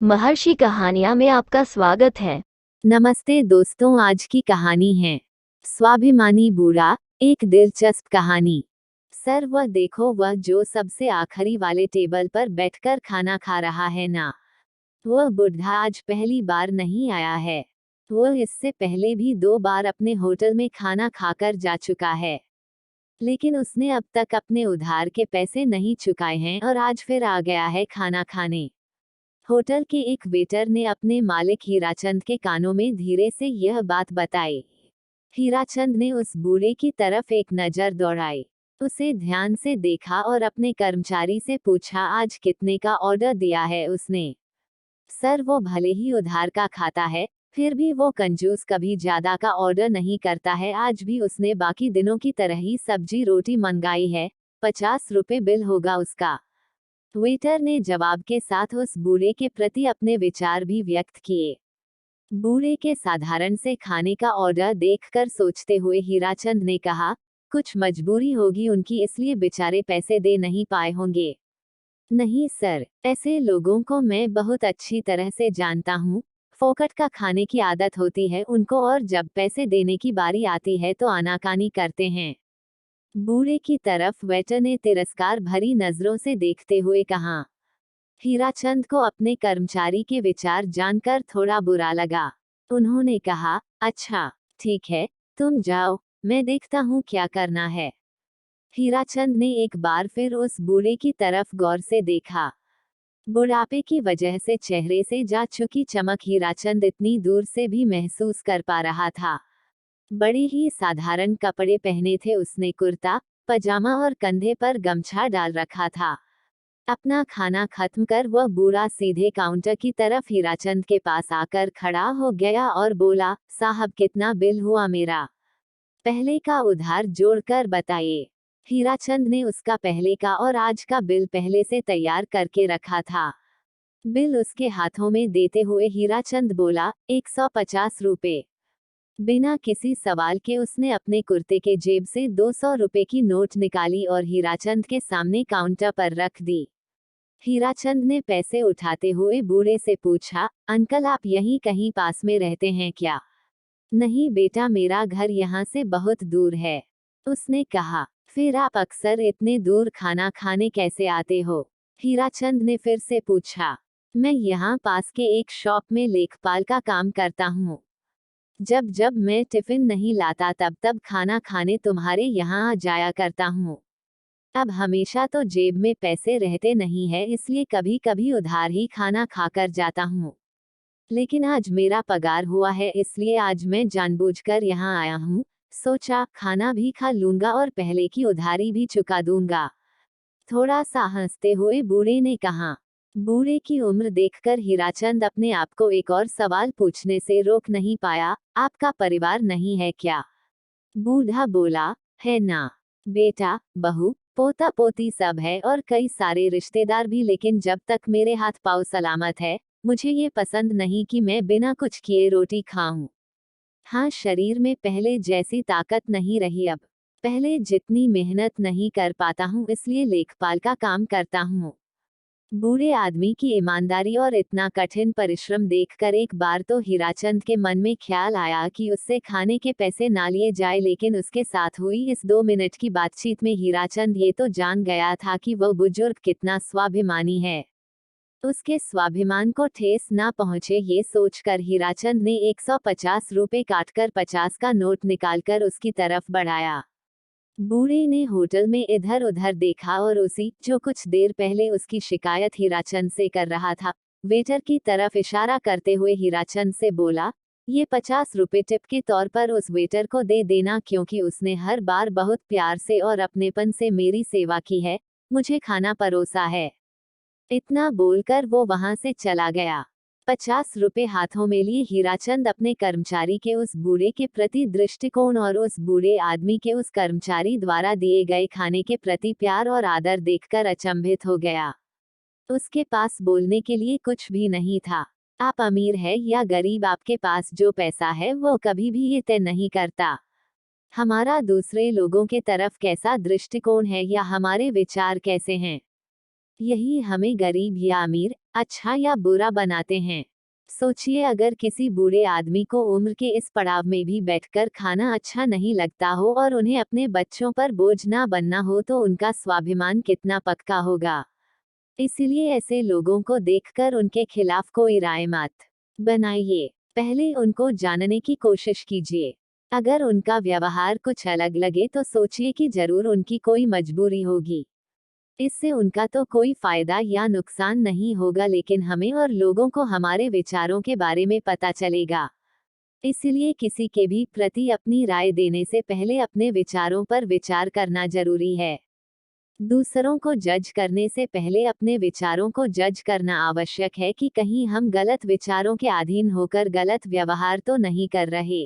महर्षि कहानियाँ में आपका स्वागत है। नमस्ते दोस्तों, आज की कहानी है स्वाभिमानी बूढ़ा। एक दिलचस्प कहानी। सर, वह देखो, वह जो सबसे आखिरी वाले टेबल पर बैठकर खाना खा रहा है ना, वह बुढ़ा आज पहली बार नहीं आया है। वह इससे पहले भी 2 बार अपने होटल में खाना खाकर जा चुका है, लेकिन उसने अब तक अपने उधार के पैसे नहीं चुकाए हैं और आज फिर आ गया है खाना खाने। होटल के एक वेटर ने अपने मालिक हीराचंद के कानों में धीरे से यह बात बताई। हीराचंद ने उस बूढ़े की तरफ एक नजर दौड़ाई, उसे ध्यान से देखा और अपने कर्मचारी से पूछा, आज कितने का ऑर्डर दिया है उसने? सर, वो भले ही उधार का खाता है, फिर भी वो कंजूस कभी ज्यादा का ऑर्डर नहीं करता है। आज भी उसने बाकी दिनों की तरह ही सब्जी रोटी मंगाई है। 50 रुपए बिल होगा उसका। वेटर ने जवाब के साथ उस बूढ़े के प्रति अपने विचार भी व्यक्त किए। बूढ़े के साधारण से खाने का ऑर्डर देखकर सोचते हुए हीराचंद ने कहा, कुछ मजबूरी होगी उनकी, इसलिए बेचारे पैसे दे नहीं पाए होंगे। नहीं सर, ऐसे लोगों को मैं बहुत अच्छी तरह से जानता हूँ। फोकट का खाने की आदत होती है उनको, और जब पैसे देने की बारी आती है तो आनाकानी करते हैं। बूढ़े की तरफ वेटर ने तिरस्कार भरी नजरों से देखते हुए कहा। हीराचंद को अपने कर्मचारी के विचार जानकर थोड़ा बुरा लगा। उन्होंने कहा, अच्छा ठीक है, तुम जाओ, मैं देखता हूँ क्या करना है। हीराचंद ने एक बार फिर उस बूढ़े की तरफ गौर से देखा। बुढ़ापे की वजह से चेहरे से जा चुकी चमक हीराचंद इतनी दूर से भी महसूस कर पा रहा था। बड़े ही साधारण कपड़े पहने थे उसने, कुर्ता पजामा और कंधे पर गमछा डाल रखा था। अपना खाना खत्म कर वह बूढ़ा सीधे काउंटर की तरफ हीराचंद के पास आकर खड़ा हो गया और बोला, साहब कितना बिल हुआ मेरा? पहले का उधार जोड़कर बताइए। हीराचंद ने उसका पहले का और आज का बिल पहले से तैयार करके रखा था। बिल उसके हाथों में देते हुए हीराचंद बोला, 150 रुपए। बिना किसी सवाल के उसने अपने कुर्ते के जेब से 200 रुपए की नोट निकाली और हीराचंद के सामने काउंटर पर रख दी। हीराचंद ने पैसे उठाते हुए बूढ़े से पूछा, अंकल आप यहीं कहीं पास में रहते हैं क्या? नहीं बेटा, मेरा घर यहाँ से बहुत दूर है, उसने कहा। फिर आप अक्सर इतने दूर खाना खाने कैसे आते हो? हीराचंद ने फिर से पूछा। मैं यहाँ पास के एक शॉप में लेखपाल का काम करता हूँ। जब जब मैं टिफिन नहीं लाता तब तब खाना खाने तुम्हारे यहाँ आ जाया करता हूँ। अब हमेशा तो जेब में पैसे रहते नहीं है, इसलिए कभी कभी उधार ही खाना खाकर जाता हूँ। लेकिन आज मेरा पगार हुआ है, इसलिए आज मैं जानबूझकर यहाँ आया हूँ। सोचा खाना भी खा लूंगा और पहले की उधारी भी चुका दूंगा। थोड़ा सा हंसते हुए बूढ़े ने कहा। बूढ़े की उम्र देखकर हीराचंद अपने आप को एक और सवाल पूछने से रोक नहीं पाया, आपका परिवार नहीं है क्या? बूढ़ा बोला, है ना बेटा, बहू पोता पोती सब है और कई सारे रिश्तेदार भी, लेकिन जब तक मेरे हाथ पांव सलामत है, मुझे ये पसंद नहीं कि मैं बिना कुछ किए रोटी खाऊं। हाँ, शरीर में पहले जैसी ताकत नहीं रही अब। पहले जितनी मेहनत नहीं कर पाता हूँ, इसलिए लेखपाल का काम करता हूँ। बूढ़े आदमी की ईमानदारी और इतना कठिन परिश्रम देखकर एक बार तो हीराचंद के मन में ख्याल आया कि उससे खाने के पैसे ना लिए जाए, लेकिन उसके साथ हुई इस 2 मिनट की बातचीत में हीराचंद ये तो जान गया था कि वह बुजुर्ग कितना स्वाभिमानी है। उसके स्वाभिमान को ठेस ना पहुंचे, ये सोचकर हीराचंद ने 150 रुपए काटकर 50 का नोट निकालकर उसकी तरफ बढ़ाया। बूढ़े ने होटल में इधर उधर देखा और उसी जो कुछ देर पहले उसकी शिकायत हीराचंद से कर रहा था, वेटर की तरफ इशारा करते हुए हीराचंद से बोला, ये 50 रुपए टिप के तौर पर उस वेटर को दे देना, क्योंकि उसने हर बार बहुत प्यार से और अपनेपन से मेरी सेवा की है, मुझे खाना परोसा है। इतना बोलकर वो वहां से चला गया। 50 रुपए हाथों में लिए हीराचंद अपने कर्मचारी के उस बूढ़े के प्रति दृष्टिकोण और उस बूढ़े आदमी के उस कर्मचारी द्वारा दिए गए खाने के प्रति प्यार और आदर देखकर अचंभित हो गया। उसके पास बोलने के लिए कुछ भी नहीं था। आप अमीर है या गरीब, आपके पास जो पैसा है वो कभी भी ये तय नहीं करता हमारा दूसरे लोगों के तरफ कैसा दृष्टिकोण है या हमारे विचार कैसे हैं। यही हमें गरीब या अमीर, अच्छा या बुरा बनाते हैं। सोचिए, अगर किसी बूढ़े आदमी को उम्र के इस पड़ाव में भी बैठकर खाना अच्छा नहीं लगता हो और उन्हें अपने बच्चों पर बोझ ना बनना हो तो उनका स्वाभिमान कितना पक्का होगा। इसलिए ऐसे लोगों को देखकर उनके खिलाफ कोई राय मत बनाइए। पहले उनको जानने की कोशिश कीजिए। अगर उनका व्यवहार कुछ अलग लगे तो सोचिए कि जरूर उनकी कोई मजबूरी होगी। इससे उनका तो कोई फायदा या नुकसान नहीं होगा, लेकिन हमें और लोगों को हमारे विचारों के बारे में पता चलेगा। इसलिए किसी के भी प्रति अपनी राय देने से पहले अपने विचारों पर विचार करना जरूरी है। दूसरों को जज करने से पहले अपने विचारों को जज करना आवश्यक है कि कहीं हम गलत विचारों के अधीन होकर गलत व्यवहार तो नहीं कर रहे।